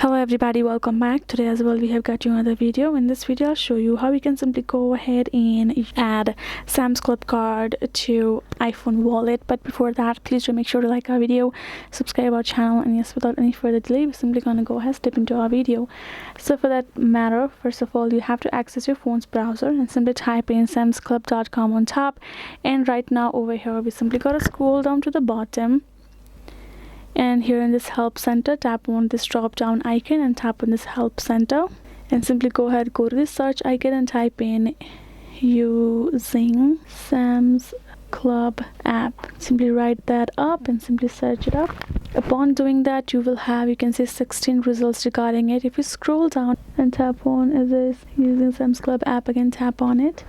Hello everybody, welcome back. Today as well we have got you another video. In this video I'll show you how you can simply go ahead and add Sam's Club card to iPhone wallet. But before that, please do make sure to like our video, subscribe our channel, and yes, without any further delay we're simply gonna go ahead step into our video. So for that matter, first of all you have to access your phone's browser and simply type in samsclub.com on top, and right now over here we simply gotta scroll down to the bottom. And here in this help center, tap on this drop down icon and tap on this help center, and simply go ahead, go to this search icon and type in using Sam's Club app. Simply write that up and simply search it up. Upon doing that, you can see 16 results regarding it. If you scroll down and tap on is this using Sam's Club app, again tap on it.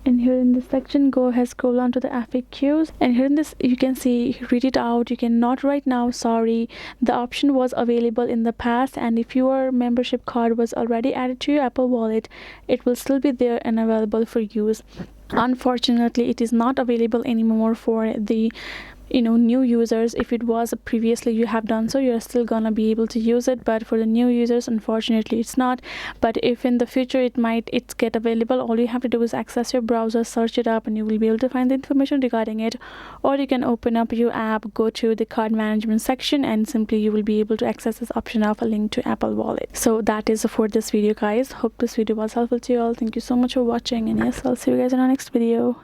And here in this section, go ahead, scroll down to the FAQs, and here in this you can see, read it out. You cannot right now, sorry, the option was available in the past, and if your membership card was already added to your Apple wallet, it will still be there and available for use. Unfortunately, it is not available anymore for the new users. If it was previously you have done so, you're still gonna be able to use it, but for the new users, unfortunately it's not. But if in the future it's get available, all you have to do is access your browser, search it up, and you will be able to find the information regarding it. Or you can open up your app, go to the card management section, and simply you will be able to access this option of a link to Apple wallet. So that is for this video, guys. Hope this video was helpful to you all. Thank you so much for watching, and yes, I'll see you guys in our next video.